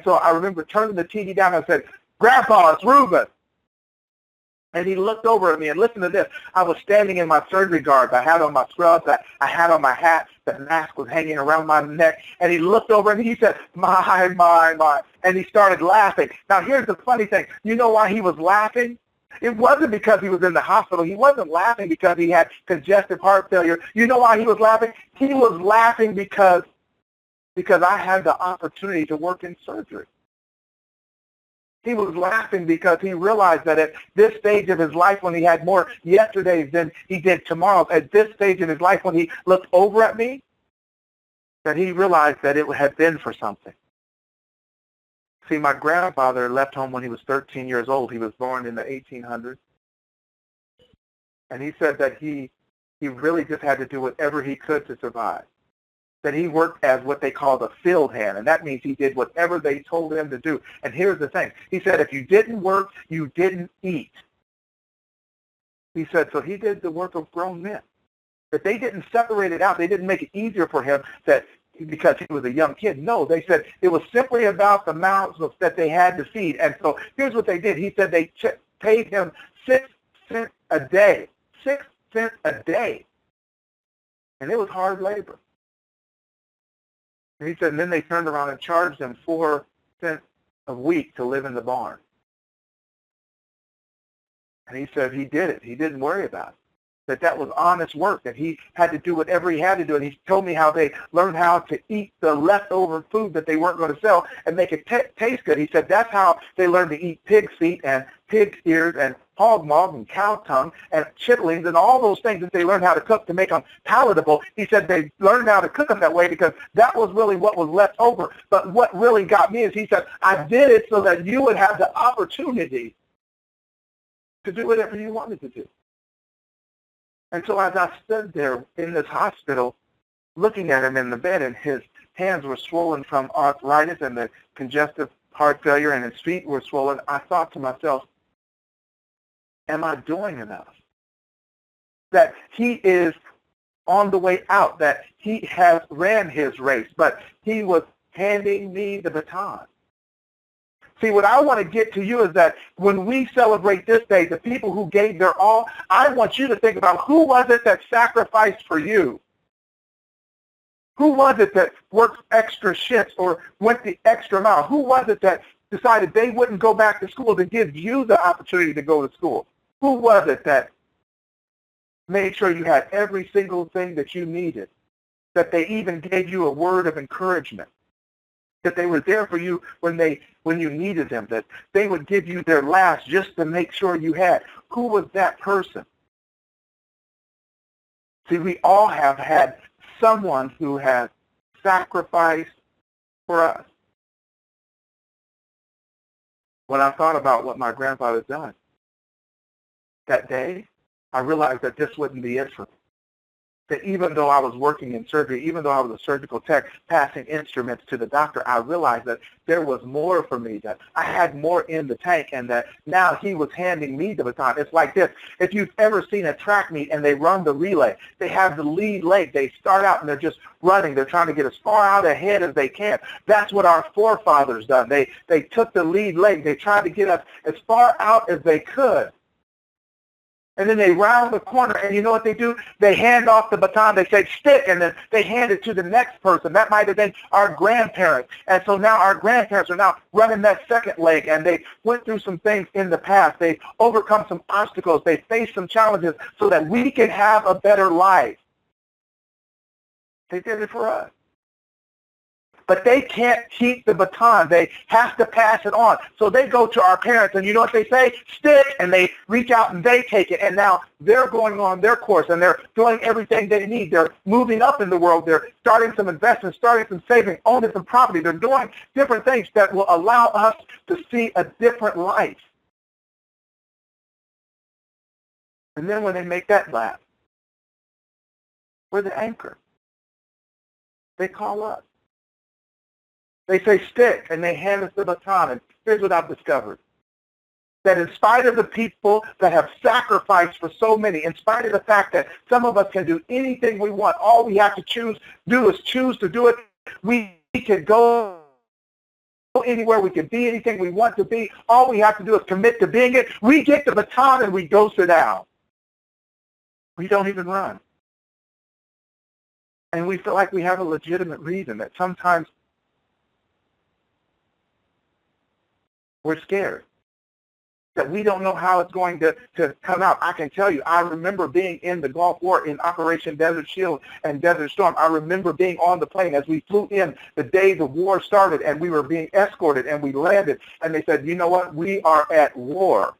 so I remember turning the TV down and I said, "Grandpa, it's Ruben." And he looked over at me, and listen to this. I was standing in my surgery garb. I had on my scrubs. I had on my hat. The mask was hanging around my neck. And he looked over and he said, my. And he started laughing. Now, here's the funny thing. You know why he was laughing? It wasn't because he was in the hospital. He wasn't laughing because he had congestive heart failure. You know why he was laughing? He was laughing because I had the opportunity to work in surgery. He was laughing because he realized that at this stage of his life, when he had more yesterdays than he did tomorrows, at this stage in his life when he looked over at me, that he realized that it had been for something. See, my grandfather left home when he was 13 years old. He was born in the 1800s. And he said that he really just had to do whatever he could to survive. That he worked as what they called a field hand, and that means he did whatever they told him to do. And here's the thing. He said if you didn't work, you didn't eat. He said, so he did the work of grown men. That they didn't separate it out. They didn't make it easier for him that because he was a young kid. No, they said it was simply about the mouths that they had to feed. And so here's what they did. He said they paid him 6 cents a day. 6 cents a day. And it was hard labor. And he said, and then they turned around and charged him 4 cents a week to live in the barn. And he said he did it. He didn't worry about it. That was honest work, that he had to do whatever he had to do. And he told me how they learned how to eat the leftover food that they weren't going to sell and make it taste good. He said that's how they learned to eat pig's feet and pig's ears and hog maw and cow tongue and chitlings and all those things that they learned how to cook to make them palatable. He said they learned how to cook them that way because that was really what was left over. But what really got me is he said, I did it so that you would have the opportunity to do whatever you wanted to do. And so as I stood there in this hospital looking at him in the bed, and his hands were swollen from arthritis and the congestive heart failure, and his feet were swollen, I thought to myself, am I doing enough? That he is on the way out, that he has ran his race, but he was handing me the baton. See, what I want to get to you is that when we celebrate this day, the people who gave their all, I want you to think about who was it that sacrificed for you? Who was it that worked extra shifts or went the extra mile? Who was it that decided they wouldn't go back to school to give you the opportunity to go to school? Who was it that made sure you had every single thing that you needed? That they even gave you a word of encouragement? That they were there for you when you needed them, that they would give you their last just to make sure you had. Who was that person? See, we all have had someone who has sacrificed for us. When I thought about what my grandfather done that day, I realized that this wouldn't be it for me. That even though I was working in surgery, even though I was a surgical tech passing instruments to the doctor, I realized that there was more for me, that I had more in the tank, and that now he was handing me the baton. It's like this. If you've ever seen a track meet and they run the relay, they have the lead leg. They start out and they're just running. They're trying to get as far out ahead as they can. That's what our forefathers done. They took the lead leg. They tried to get us as far out as they could. And then they round the corner, and you know what they do? They hand off the baton. They say, stick, and then they hand it to the next person. That might have been our grandparents. And so now our grandparents are now running that second leg, and they went through some things in the past. They've overcome some obstacles. They faced some challenges so that we can have a better life. They did it for us. But they can't keep the baton. They have to pass it on. So they go to our parents, and you know what they say? Stick, and they reach out and they take it. And now they're going on their course, and they're doing everything they need. They're moving up in the world. They're starting some investments, starting some saving, owning some property. They're doing different things that will allow us to see a different life. And then when they make that lap, we're the anchor. They call us. They say stick, and they hand us the baton. And here's what I've discovered. That in spite of the people that have sacrificed for so many, in spite of the fact that some of us can do anything we want, all we have to do is choose to do it. We can go anywhere. We can be anything we want to be. All we have to do is commit to being it. We get the baton and we go sit down. We don't even run. And we feel like we have a legitimate reason that sometimes we're scared, that we don't know how it's going to come out. I can tell you, I remember being in the Gulf War in Operation Desert Shield and Desert Storm. I remember being on the plane as we flew in the day the war started, and we were being escorted, and we landed, and they said, you know what, we are at war.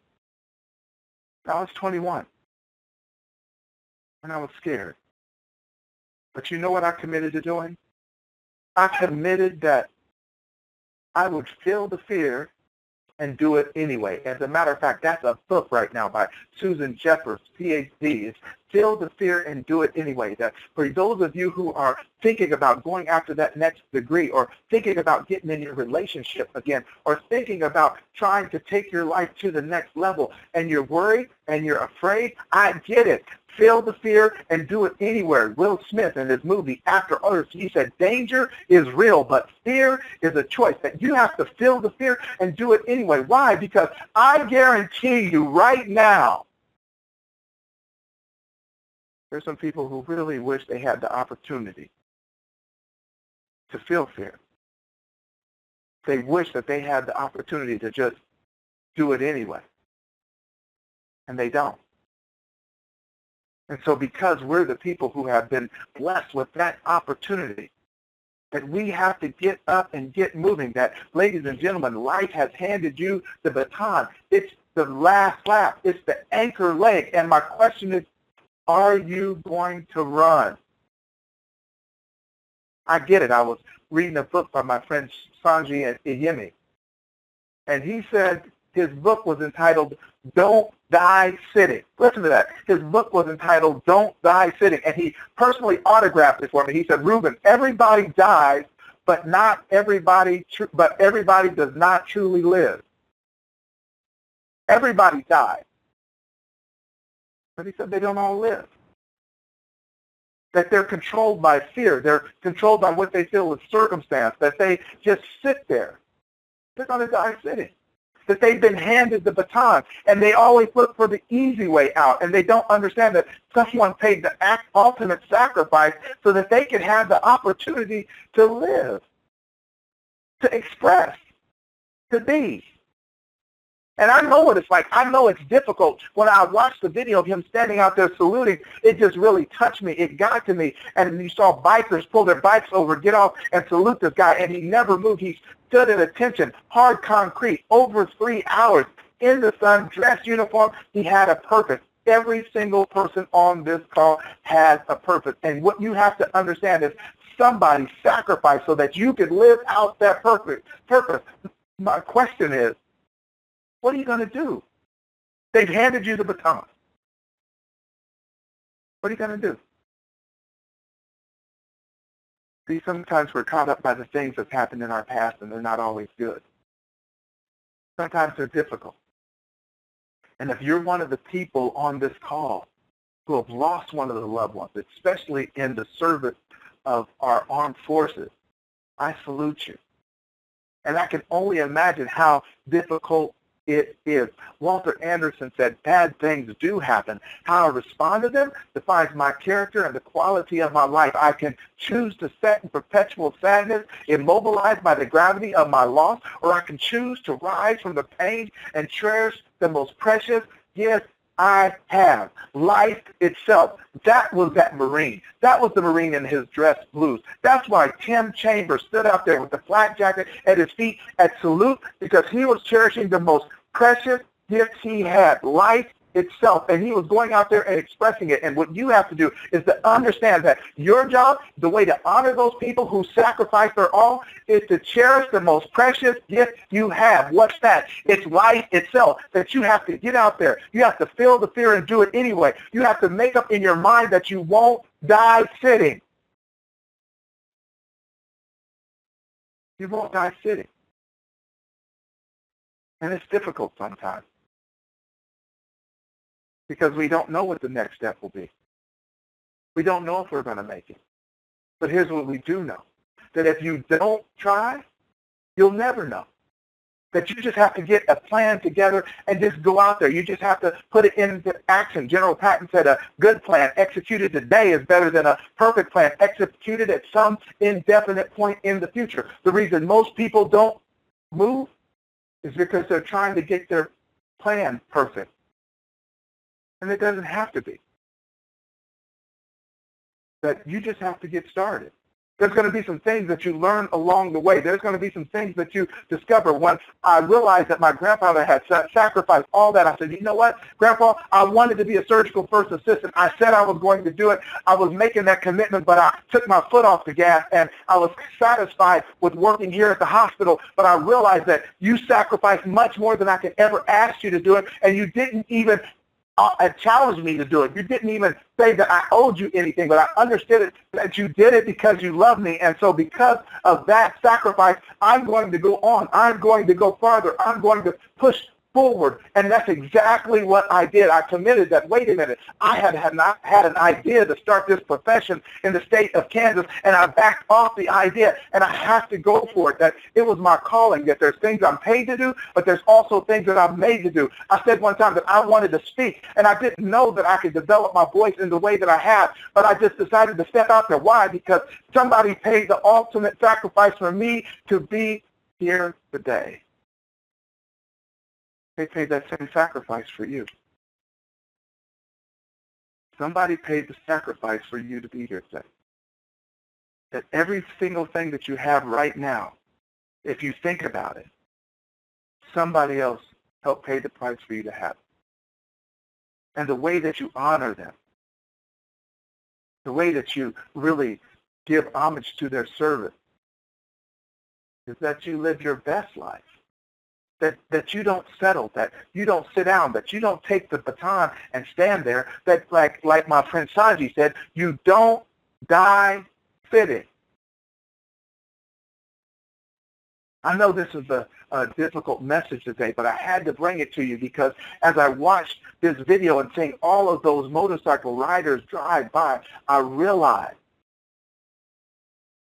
I was 21, and I was scared. But you know what I committed to doing? I committed that I would feel the fear and do it anyway. As a matter of fact, that's a book right now by Susan Jeffers, Ph.D. It's Feel the Fear and Do It Anyway. That for those of you who are thinking about going after that next degree, or thinking about getting in your relationship again, or thinking about trying to take your life to the next level, and you're worried and you're afraid, I get it. Feel the fear and do it anywhere. Will Smith in his movie After Earth, he said, danger is real, but fear is a choice. That you have to feel the fear and do it anyway. Why? Because I guarantee you right now, there's some people who really wish they had the opportunity to feel fear. They wish that they had the opportunity to just do it anyway. And they don't. And so because we're the people who have been blessed with that opportunity, that we have to get up and get moving, that, ladies and gentlemen, life has handed you the baton. It's the last lap. It's the anchor leg. And my question is, are you going to run? I get it. I was reading a book by my friend Sanji Iyemi, and he said his book was entitled Don't Die Sitting. Listen to that. His book was entitled Don't Die Sitting, and he personally autographed it for me. He said, Ruben, everybody dies, but everybody does not truly live. Everybody dies. But he said they don't all live. That they're controlled by fear. They're controlled by what they feel is circumstance. That they just sit there. They're going to die sitting. That they've been handed the baton, and they always look for the easy way out, and they don't understand that someone paid the ultimate sacrifice so that they can have the opportunity to live, to express, to be. And I know what it's like. I know it's difficult. When I watched the video of him standing out there saluting, it just really touched me. It got to me. And you saw bikers pull their bikes over, get off, and salute this guy. And he never moved. He stood at attention, hard concrete, over 3 hours, in the sun, dress uniform. He had a purpose. Every single person on this call has a purpose. And what you have to understand is somebody sacrificed so that you could live out that purpose. My question is, what are you going to do? They've handed you the baton. What are you going to do? See, sometimes we're caught up by the things that's happened in our past, and they're not always good. Sometimes they're difficult. And if you're one of the people on this call who have lost one of the loved ones, especially in the service of our armed forces, I salute you. And I can only imagine how difficult it is. Walter Anderson said, bad things do happen. How I respond to them defines my character and the quality of my life. I can choose to sit in perpetual sadness, immobilized by the gravity of my loss, or I can choose to rise from the pain and cherish the most precious gift I have, life itself. That was that Marine. That was the Marine in his dress blues. That's why Tim Chambers stood out there with the flak jacket at his feet at salute, because he was cherishing the most precious gift he had, life itself. And he was going out there and expressing it. And what you have to do is to understand that your job, the way to honor those people who sacrifice their all, is to cherish the most precious gift you have. What's that? It's life itself, that you have to get out there. You have to feel the fear and do it anyway. You have to make up in your mind that you won't die sitting. You won't die sitting. And it's difficult sometimes, because we don't know what the next step will be. We don't know if we're going to make it. But here's what we do know, that if you don't try, you'll never know. that you just have to get a plan together and just go out there. You just have to put it into action. General Patton said a good plan executed today is better than a perfect plan executed at some indefinite point in the future. The reason most people don't move is because they're trying to get their plan perfect. And it doesn't have to be. But you just have to get started. There's going to be some things that you learn along the way. There's going to be some things that you discover. When I realized that my grandfather had sacrificed all that, I said, you know what, Grandpa, I wanted to be a surgical first assistant. I said I was going to do it. I was making that commitment, but I took my foot off the gas, and I was satisfied with working here at the hospital. But I realized that you sacrificed much more than I could ever ask you to do it, and you didn't even challenged me to do it. You didn't even say that I owed you anything, but I understood it, that you did it because you love me. And so because of that sacrifice, I'm going to go on. I'm going to go farther. I'm going to push forward. And that's exactly what I did. I committed that, wait a minute, I had not had an idea to start this profession in the state of Kansas, and I backed off the idea, and I have to go for it. That it was my calling, that there's things I'm paid to do, but there's also things that I'm made to do. I said one time that I wanted to speak, and I didn't know that I could develop my voice in the way that I have, but I just decided to step out there. Why? Because somebody paid the ultimate sacrifice for me to be here today. They paid that same sacrifice for you. Somebody paid the sacrifice for you to be here today. That every single thing that you have right now, if you think about it, somebody else helped pay the price for you to have it. And the way that you honor them, the way that you really give homage to their service, is that you live your best life. That you don't settle, that you don't sit down, that you don't take the baton and stand there, that like my friend Sanji said, you don't die sitting. I know this is a difficult message today, but I had to bring it to you because as I watched this video and seeing all of those motorcycle riders drive by, I realized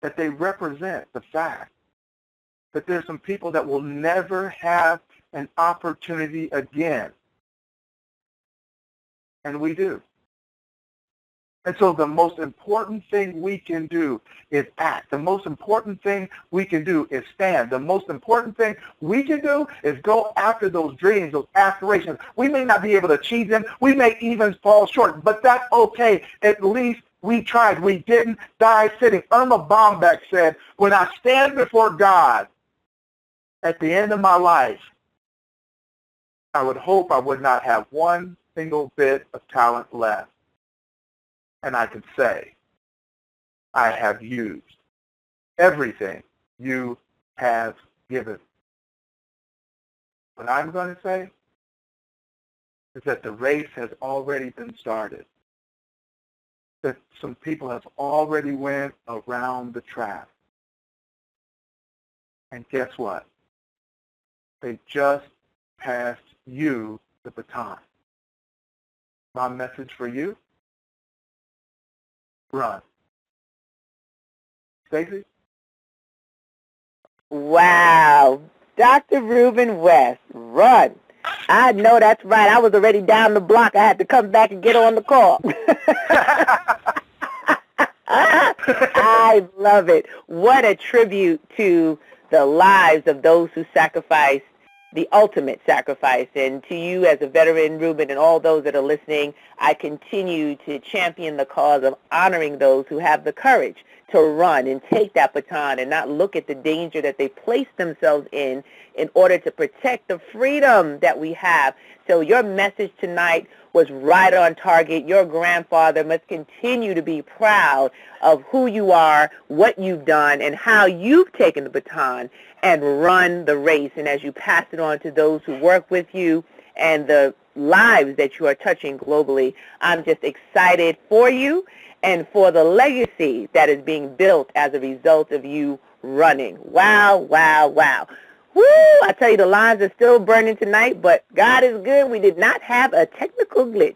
that they represent the fact that there's some people that will never have an opportunity again. And we do. And so the most important thing we can do is act. The most important thing we can do is stand. The most important thing we can do is go after those dreams, those aspirations. We may not be able to achieve them. We may even fall short, but that's okay. At least we tried. We didn't die sitting. Irma Bombeck said, when I stand before God, at the end of my life, I would hope I would not have one single bit of talent left. And I could say, I have used everything you have given. What I'm going to say is that the race has already been started. That some people have already went around the track. And guess what? They just passed you the baton. My message for you, run. Stacey? Wow. Dr. Ruben West, run. I know that's right. I was already down the block. I had to come back and get on the call. I love it. What a tribute to the lives of those who sacrificed the ultimate sacrifice. And to you as a veteran, Ruben, and all those that are listening, I continue to champion the cause of honoring those who have the courage to run and take that baton and not look at the danger that they place themselves in order to protect the freedom that we have. So your message tonight was right on target. Your grandfather must continue to be proud of who you are, what you've done, and how you've taken the baton and run the race. And as you pass it on to those who work with you and the lives that you are touching globally, I'm just excited for you and for the legacy that is being built as a result of you running. Wow, wow, wow. Woo! I tell you, the lines are still burning tonight, but God is good. We did not have a technical glitch.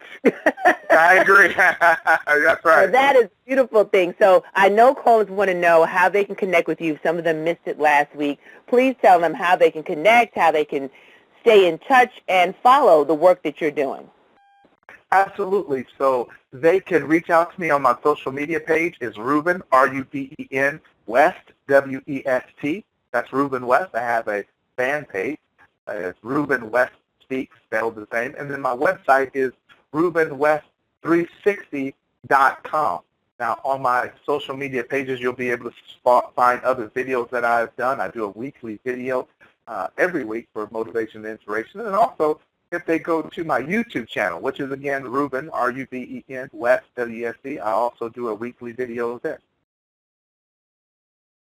I agree. That's right. So that is a beautiful thing. So I know callers want to know how they can connect with you. Some of them missed it last week. Please tell them how they can connect, how they can stay in touch, and follow the work that you're doing. Absolutely. So they can reach out to me on my social media page. Is Ruben, R-U-B-E-N, West, W-E-S-T. That's Ruben West. I have a fan page. It's Ruben West Speaks, spelled the same. And then my website is RubenWest360.com. Now, on my social media pages, you'll be able to find other videos that I've done. I do a weekly video every week for motivation and inspiration. And also, if they go to my YouTube channel, which is, again, Ruben, R-U-B-E-N, West, W-E-S-T, I also do a weekly video there.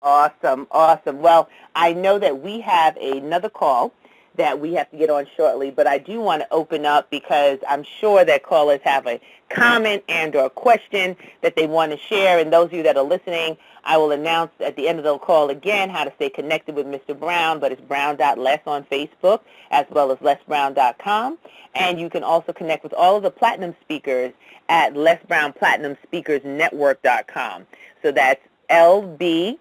Awesome, awesome. Well, I know that we have another call that we have to get on shortly, but I do want to open up because I'm sure that callers have a comment and or a question that they want to share. And those of you that are listening, I will announce at the end of the call again how to stay connected with Mr. Brown, but it's brown.les on Facebook as well as lesbrown.com. And you can also connect with all of the Platinum speakers at lesbrownplatinumspeakersnetwork.com. So that's lbpsn.com,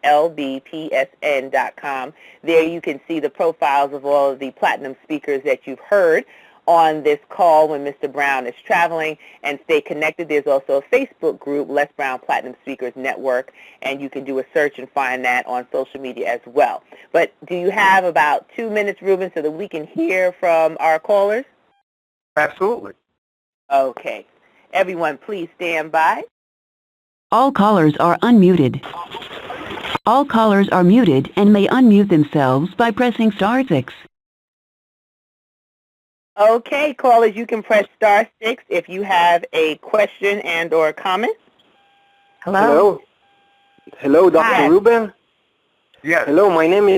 lbpsn.com. There you can see the profiles of all of the platinum speakers that you've heard on this call when Mr. Brown is traveling, and stay connected. There's also a Facebook group, Les Brown Platinum Speakers Network, and you can do a search and find that on social media as well. But do you have about 2 minutes, Ruben, so that we can hear from our callers? Absolutely. Okay. Everyone, please stand by. All callers are unmuted. All callers are muted and may unmute themselves by pressing *6. Okay, callers, you can press *6 if you have a question and or comment. Hello. Hello, Dr. Hi. Ruben. Yes. Hello, my name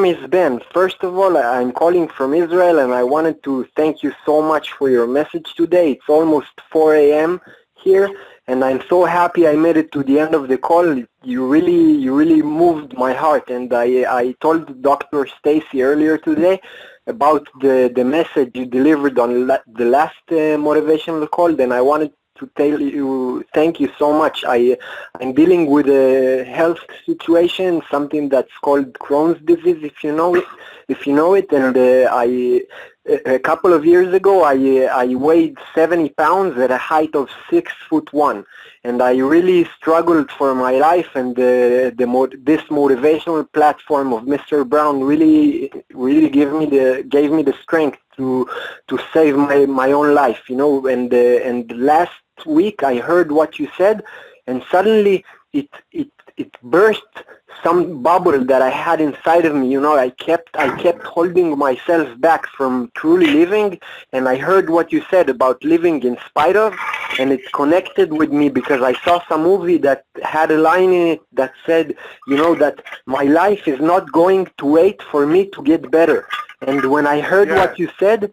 is Ben. First of all, I'm calling from Israel, and I wanted to thank you so much for your message today. It's almost 4 a.m. here, and I'm so happy I made it to the end of the call. You really moved my heart, and I told Dr. Stacy earlier today about the message you delivered on the last motivational call. Then I wanted to tell you thank you so much. I'm dealing with a health situation, something that's called Crohn's disease, if you know it. And a couple of years ago, I weighed 70 pounds at a height of 6'1", and I really struggled for my life. And this motivational platform of Mr. Brown really gave me the strength to save my own life, And last week I heard what you said, and suddenly it burst some bubble that I had inside of me. I kept holding myself back from truly living, and I heard what you said about living in spite of, and it connected with me because I saw some movie that had a line in it that said, that my life is not going to wait for me to get better. And when I heard what you said,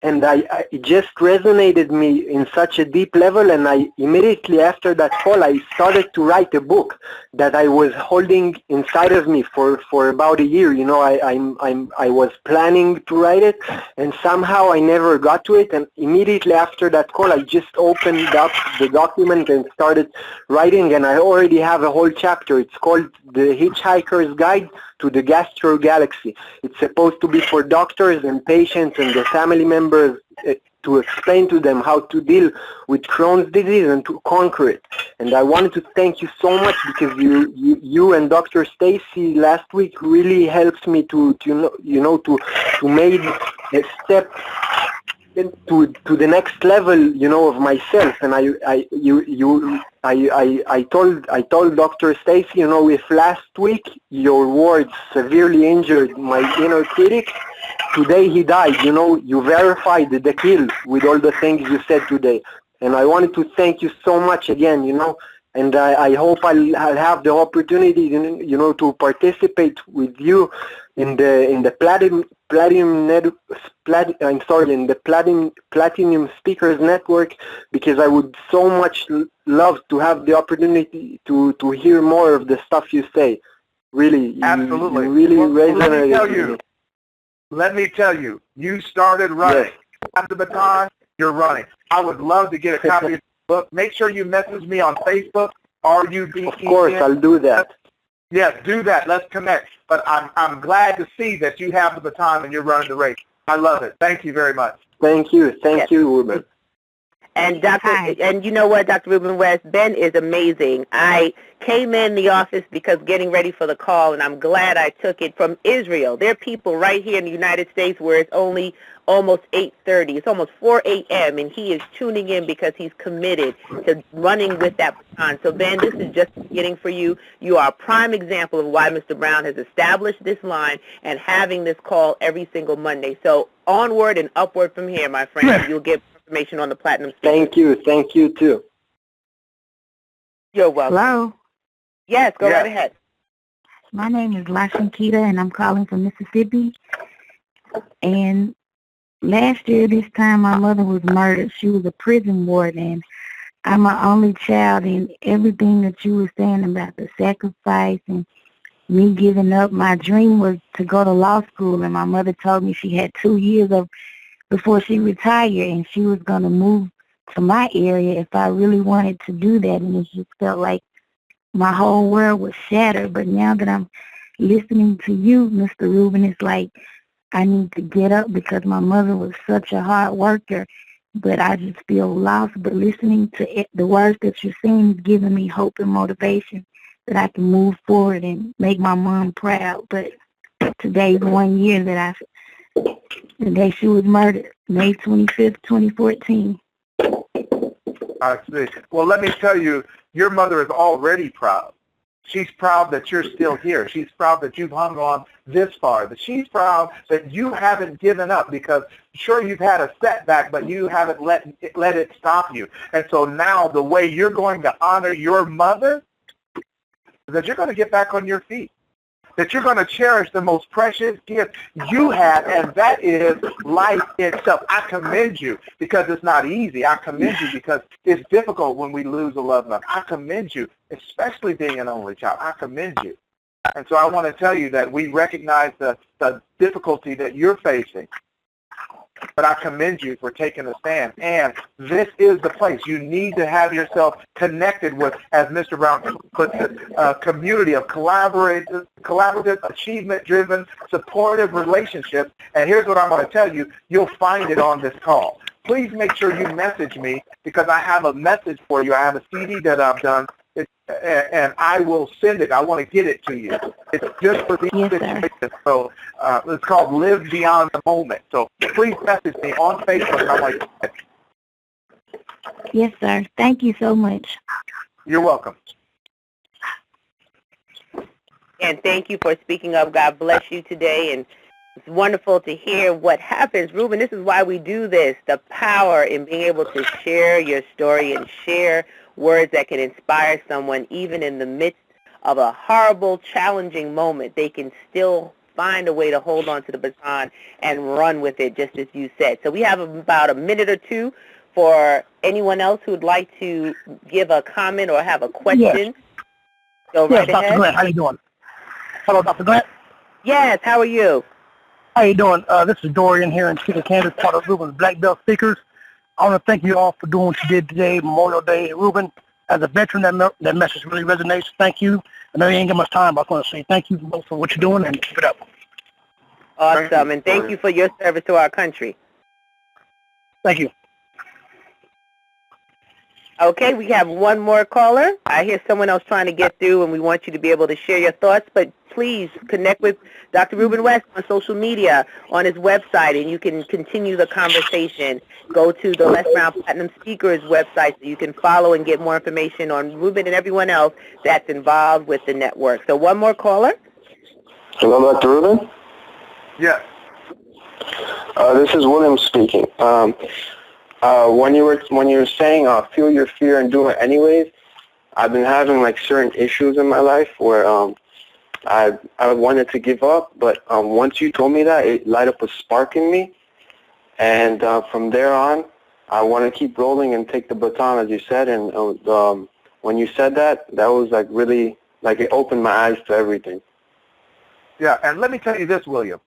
and it just resonated me in such a deep level, and I immediately after that call I started to write a book that I was holding inside of me for about a year. I was planning to write it, and somehow I never got to it. And immediately after that call, I just opened up the document and started writing, and I already have a whole chapter. It's called The Hitchhiker's Guide to the Gastro Galaxy. It's supposed to be for doctors and patients and their family members to explain to them how to deal with Crohn's disease and to conquer it. And I wanted to thank you so much because you and Dr. Stacy last week really helped me to make a step to the next level, of myself. And I told Dr. Stacy, if last week your words severely injured my inner critic, today he died. You verified the kill with all the things you said today. And I wanted to thank you so much again, and I hope I'll have the opportunity, to participate with you in the Platinum Speakers Network, because I would so much love to have the opportunity to hear more of the stuff you say. Really, Absolutely. you really resonated. Let me tell you, you started running. Yes. After the baton, you're running. I would love to get a copy of the book. Make sure you message me on Facebook. RUBEN. Of course, I'll do that. Yes, do that. Let's connect. But I'm glad to see that you have the baton and you're running the race. I love it. Thank you very much. Thank you, Ruben. And and you know what, Dr. Ruben West, Ben is amazing. I came in the office because getting ready for the call, and I'm glad I took it from Israel. There are people right here in the United States where it's only almost 8:30. It's almost 4 a.m., and he is tuning in because he's committed to running with that baton. So, Ben, this is just the beginning for you. You are a prime example of why Mr. Brown has established this line and having this call every single Monday. So, onward and upward from here, my friend. You'll get information on the Platinum Speakers. Thank you too. You're welcome. Hello. Yes, go right ahead. My name is Lashankita, and I'm calling from Mississippi. And last year, this time, my mother was murdered. She was a prison warden. I'm an only child, and everything that you were saying about the sacrifice and me giving up, my dream was to go to law school, and my mother told me she had 2 years before she retired, and she was going to move to my area if I really wanted to do that, and it just felt like my whole world was shattered. But now that I'm listening to you, Mr. Ruben, it's like I need to get up because my mother was such a hard worker, but I just feel lost. But listening to the words that you're saying is giving me hope and motivation that I can move forward and make my mom proud. But today's 1 year that the day she was murdered, May 25th, 2014. I see. Well, let me tell you, your mother is already proud. She's proud that you're still here. She's proud that you've hung on this far. That she's proud that you haven't given up, because sure, you've had a setback, but you haven't let it stop you. And so now the way you're going to honor your mother is that you're going to get back on your feet, that you're going to cherish the most precious gift you have, and that is life itself. I commend you because it's not easy. I commend you because it's difficult when we lose a loved one. I commend you, especially being an only child. I commend you. And so I want to tell you that we recognize the difficulty that you're facing, but I commend you for taking a stand. And this is the place. You need to have yourself connected with, as Mr. Brown puts it, a community of collaborative, achievement-driven, supportive relationships. And here's what I'm going to tell you. You'll find it on this call. Please make sure you message me, because I have a message for you. I have a CD that I've done, and I will send it. I want to get it to you. It's just for these situations. So it's called Live Beyond the Moment. So please message me on Facebook. I'm like, yes, sir. Thank you so much. You're welcome. And thank you for speaking up. God bless you today. And it's wonderful to hear what happens. Ruben, this is why we do this, the power in being able to share your story and share words that can inspire someone, even in the midst of a horrible, challenging moment. They can still find a way to hold on to the baton and run with it, just as you said. So we have about a minute or two for anyone else who would like to give a comment or have a question. Yes. Go right ahead. Dr. Grant, how you doing? Hello, Dr. Grant. Yes, how are you? How you doing? This is Dorian here in Topeka, Kansas, part of Ruben's Black Belt Speakers. I want to thank you all for doing what you did today, Memorial Day. Ruben, as a veteran, that message really resonates. Thank you. I know you ain't got much time, but I just want to say thank you both for what you're doing, and keep it up. Awesome, and thank you for your service to our country. Thank you. Okay, we have one more caller. I hear someone else trying to get through, and we want you to be able to share your thoughts, but please connect with Dr. Ruben West on social media, on his website, and you can continue the conversation. Go to the Les Brown Platinum Speakers website so you can follow and get more information on Ruben and everyone else that's involved with the network. So one more caller. Hello, Dr. Ruben? Yes. This is William speaking. When you were saying feel your fear and do it anyways, I've been having like certain issues in my life where I wanted to give up, but once you told me that, it light up a spark in me, and from there on, I want to keep rolling and take the baton, as you said. And when you said that, that was like really, like it opened my eyes to everything. Yeah, and let me tell you this, William.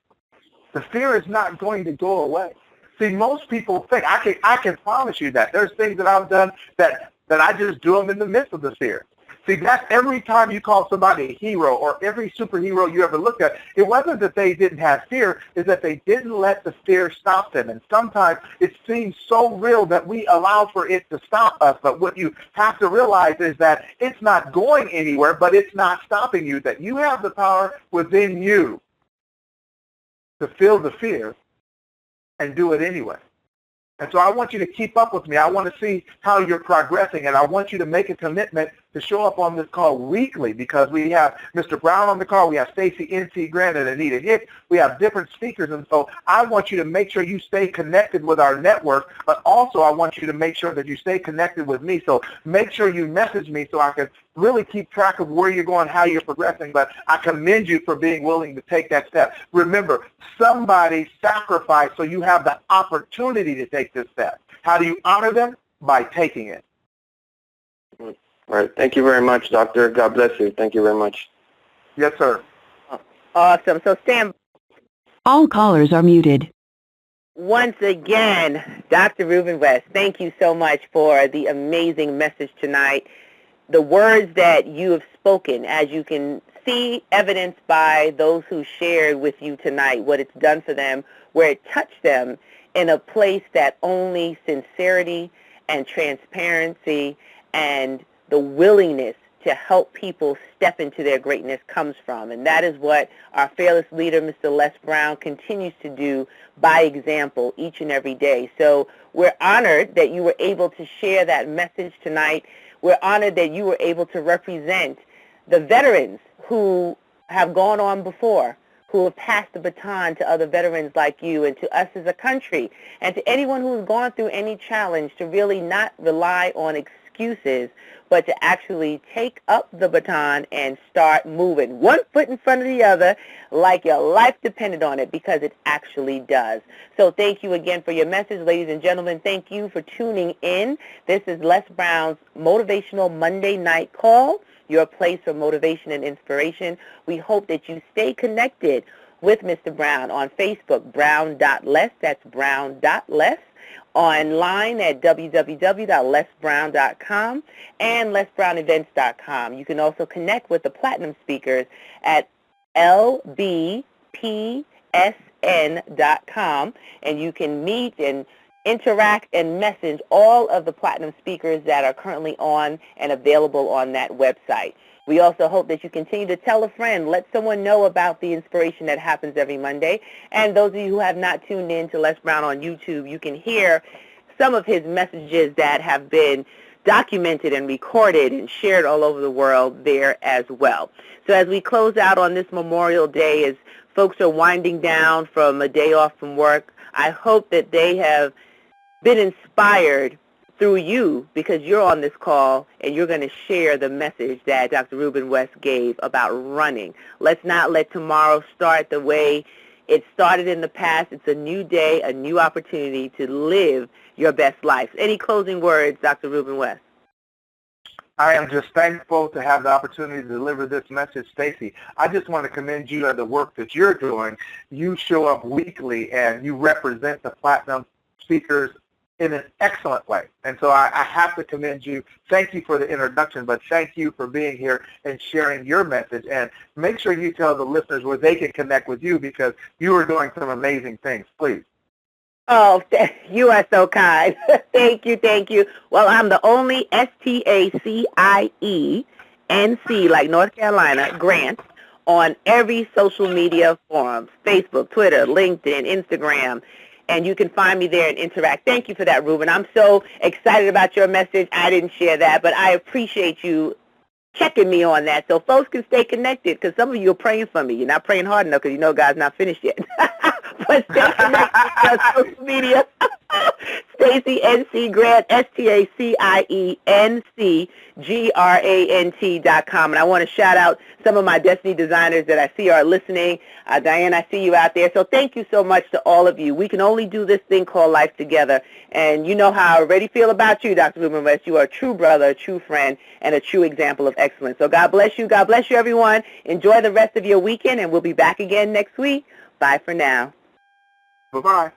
The fear is not going to go away. See, most people think, I can promise you that. There's things that I've done that I just do them in the midst of the fear. See, that's every time you call somebody a hero or every superhero you ever looked at, it wasn't that they didn't have fear, it's that they didn't let the fear stop them. And sometimes it seems so real that we allow for it to stop us. But what you have to realize is that it's not going anywhere, but it's not stopping you, that you have the power within you to feel the fear and do it anyway. And so I want you to keep up with me. I want to see how you're progressing, and I want you to make a commitment to show up on this call weekly, because we have Mr. Brown on the call, we have Stacy N.C. Grant and Anita Hicks, we have different speakers, and so I want you to make sure you stay connected with our network, but also I want you to make sure that you stay connected with me. So make sure you message me so I can really keep track of where you're going, how you're progressing, but I commend you for being willing to take that step. Remember, somebody sacrificed so you have the opportunity to take this step. How do you honor them? By taking it. All right. Thank you very much, Doctor. God bless you. Thank you very much. Yes, sir. Awesome. So stand. All callers are muted. Once again, Dr. Ruben West, thank you so much for the amazing message tonight. The words that you have spoken, as you can see evidenced by those who shared with you tonight, what it's done for them, where it touched them in a place that only sincerity and transparency and the willingness to help people step into their greatness comes from. And that is what our fearless leader, Mr. Les Brown, continues to do by example each and every day. So we're honored that you were able to share that message tonight. We're honored that you were able to represent the veterans who have gone on before, who have passed the baton to other veterans like you and to us as a country, and to anyone who's gone through any challenge, to really not rely on excuses, but to actually take up the baton and start moving one foot in front of the other like your life depended on it, because it actually does. So thank you again for your message, ladies and gentlemen. Thank you for tuning in. This is Les Brown's Motivational Monday Night Call, your place for motivation and inspiration. We hope that you stay connected with Mr. Brown on Facebook, brown.les, that's brown.les, online at www.lesbrown.com and lesbrownevents.com. You can also connect with the Platinum speakers at lbpsn.com, and you can meet and interact and message all of the Platinum speakers that are currently on and available on that website. We also hope that you continue to tell a friend, let someone know about the inspiration that happens every Monday. And those of you who have not tuned in to Les Brown on YouTube, you can hear some of his messages that have been documented and recorded and shared all over the world there as well. So as we close out on this Memorial Day, as folks are winding down from a day off from work, I hope that they have been inspired through you, because you're on this call and you're going to share the message that Dr. Ruben West gave about running. Let's not let tomorrow start the way it started in the past. It's a new day, a new opportunity to live your best life. Any closing words, Dr. Ruben West? I am just thankful to have the opportunity to deliver this message, Stacy. I just want to commend you on the work that you're doing. You show up weekly and you represent the Platinum speakers in an excellent way. And so I have to commend you. Thank you for the introduction, but thank you for being here and sharing your message. And make sure you tell the listeners where they can connect with you, because you are doing some amazing things. Please. Oh, you are so kind. Thank you, thank you. Well, I'm the only STACIENC, like North Carolina, Grant, on every social media forum, Facebook, Twitter, LinkedIn, Instagram, and you can find me there and interact. Thank you for that, Ruben. I'm so excited about your message. I didn't share that, but I appreciate you checking me on that so folks can stay connected, because some of you are praying for me. You're not praying hard enough because you know God's not finished yet. But stay connected with us on social media. Stacey NC Grant, STACIENCGRANT.com. And I want to shout out some of my Destiny designers that I see are listening. Diane, I see you out there. So thank you so much to all of you. We can only do this thing called life together. And you know how I already feel about you, Dr. Ruben West. You are a true brother, a true friend, and a true example of excellence. So God bless you. God bless you, everyone. Enjoy the rest of your weekend, and we'll be back again next week. Bye for now. Bye-bye.